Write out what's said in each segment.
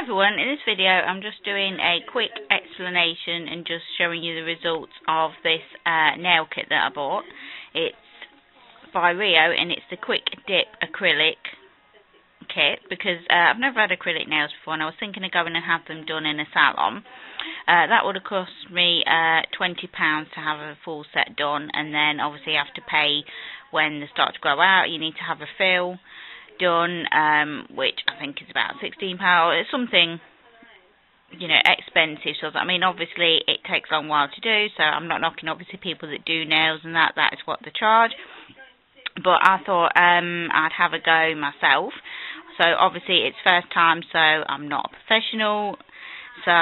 Hi everyone, in this video I'm just doing a quick explanation and just showing you the results of this nail kit that I bought. It's by Rio and it's the Quick Dip Acrylic kit because I've never had acrylic nails before and I was thinking of going and have them done in a salon. That would have cost me £20 to have a full set done, and then obviously you have to pay when they start to grow out. You need to have a fill done, which I think is about £16. It's something, you know, expensive. So I mean, obviously it takes a long while to do, so I'm not knocking obviously people that do nails and that is what they charge. But I thought I'd have a go myself. So obviously it's first time, so I'm not a professional. So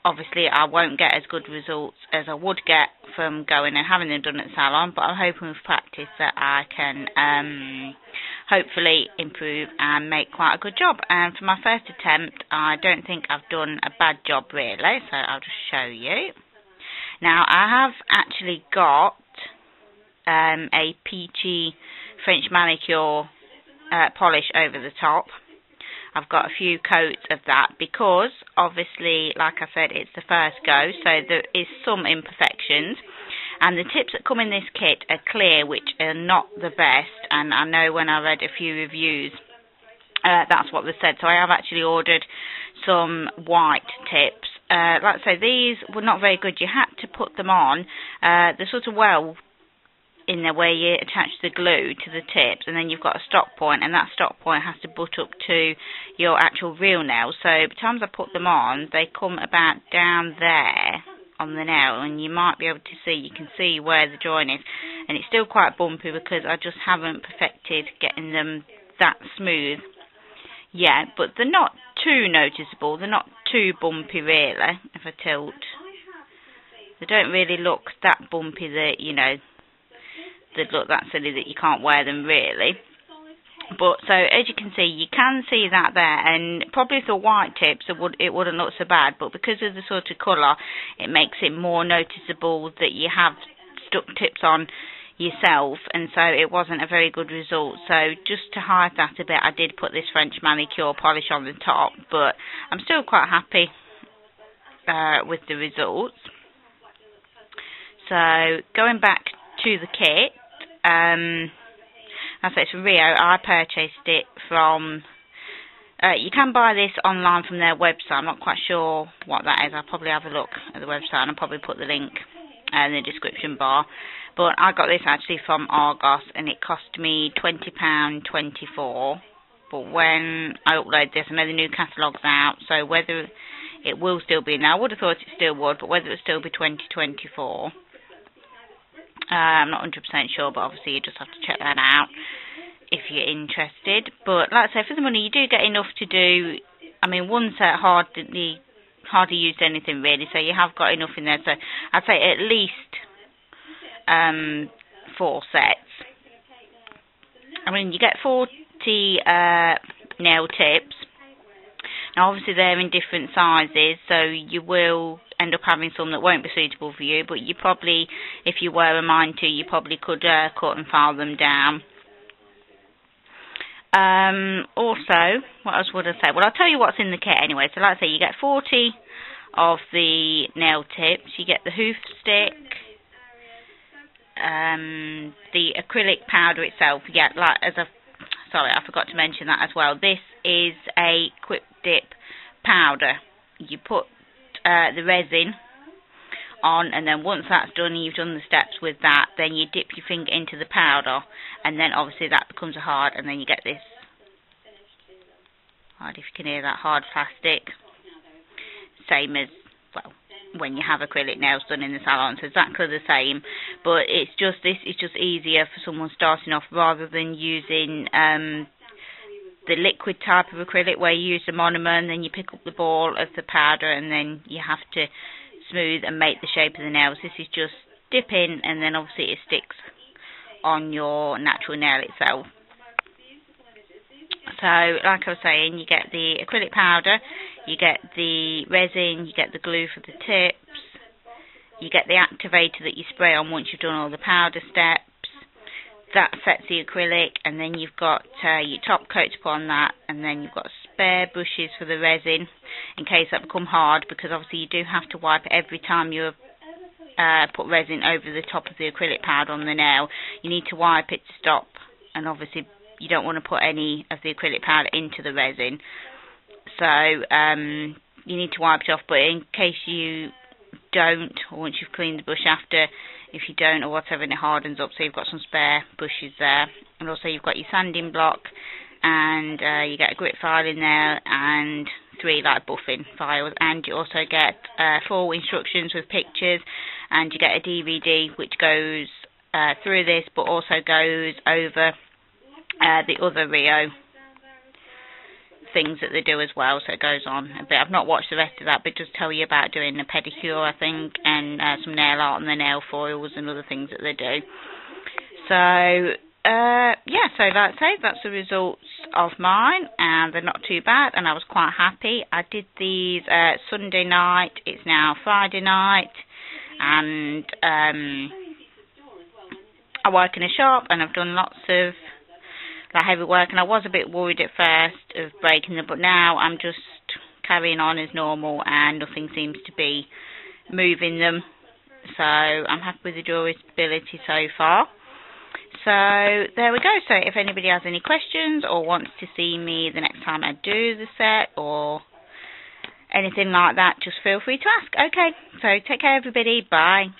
obviously I won't get as good results as I would get from going and having them done at the salon, but I'm hoping with practice that I can hopefully improve and make quite a good job. And for my first attempt, I don't think I've done a bad job really, so I'll just show you. Now I have actually got a peachy French manicure polish over the top. I've got a few coats of that because obviously, like I said, it's the first go, so there is some imperfections. And the tips that come in this kit are clear, which are not the best. And I know when I read a few reviews, that's what they said. So I have actually ordered some white tips. Like I say, these were not very good. You had to put them on. They're sort of well in there where you attach the glue to the tips, and then you've got a stop point, and that stop point has to butt up to your actual real nail. So by the time I put them on, they come about down there on the nail, and you might be able to see, you can see where the join is, and it's still quite bumpy because I just haven't perfected getting them that smooth yet, but they're not too noticeable, they're not too bumpy really. If I tilt, they don't really look that bumpy that, you know, they look that silly that you can't wear them really. But so as you can see, you can see that there, and probably for white tips it wouldn't look so bad, but because of the sort of colour, it makes it more noticeable that you have stuck tips on yourself, and so it wasn't a very good result. So just to hide that a bit, I did put this French manicure polish on the top, but I'm still quite happy with the results. So going back to the kit, I say it's from Rio. I purchased it from, you can buy this online from their website. I'm not quite sure what that is. I'll probably have a look at the website and I'll probably put the link in the description bar. But I got this actually from Argos and it cost me £20.24. But when I upload this, I know the new catalogue's out, so whether it will still be now, I would have thought it still would, but whether it will still be £20.24. I'm not 100% sure, but obviously you just have to check that out if you're interested. But like I say, for the money you do get enough to do. I mean, one set hardly used anything really, so you have got enough in there. So I'd say at least 4 sets. I mean, you get 40 nail tips. Now obviously they're in different sizes, so you will end up having some that won't be suitable for you, but you probably, if you were a mind to, you probably could cut and file them down. Also, what else would I say? Well, I'll tell you what's in the kit anyway. So like I say, you get 40 of the nail tips, you get the hoof stick, the acrylic powder itself. Yeah, like sorry, I forgot to mention that as well. This is a quick dip powder. You put the resin on, and then once that's done and you've done the steps with that, then you dip your finger into the powder, and then obviously that becomes a hard, and then you get this hard, if you can hear that, hard plastic, same as, well, when you have acrylic nails done in the salon. So exactly the same, but it's just, this is just easier for someone starting off rather than using the liquid type of acrylic where you use the monomer and then you pick up the ball of the powder and then you have to smooth and make the shape of the nails. This is just dip in and then obviously it sticks on your natural nail itself. So like I was saying, you get the acrylic powder, you get the resin, you get the glue for the tips, you get the activator that you spray on once you've done all the powder steps. That sets the acrylic, and then you've got your top coat to put on that, and then you've got spare brushes for the resin in case that become hard, because obviously you do have to wipe it every time you put resin over the top of the acrylic powder on the nail. You need to wipe it to stop, and obviously you don't want to put any of the acrylic powder into the resin, so you need to wipe it off. But in case you don't, or once you've cleaned the brush after, if you don't or whatever, and it hardens up, so you've got some spare brushes there. And also you've got your sanding block, and you get a grit file in there, and 3 like buffing files, and you also get 4 instructions with pictures, and you get a DVD which goes through this, but also goes over the other Rio things that they do as well, so it goes on a bit. I've not watched the rest of that, but it does tell you about doing a pedicure, I think, and some nail art and the nail foils and other things that they do. So yeah, so that's the results of mine, and they're not too bad, and I was quite happy. I did these Sunday night. It's now Friday night, and I work in a shop, and I've done lots of heavy work, and I was a bit worried at first of breaking them, but now I'm just carrying on as normal, and nothing seems to be moving them, so I'm happy with the durability so far. So there we go. So if anybody has any questions or wants to see me the next time I do the set or anything like that, just feel free to ask. Okay, so take care everybody, bye.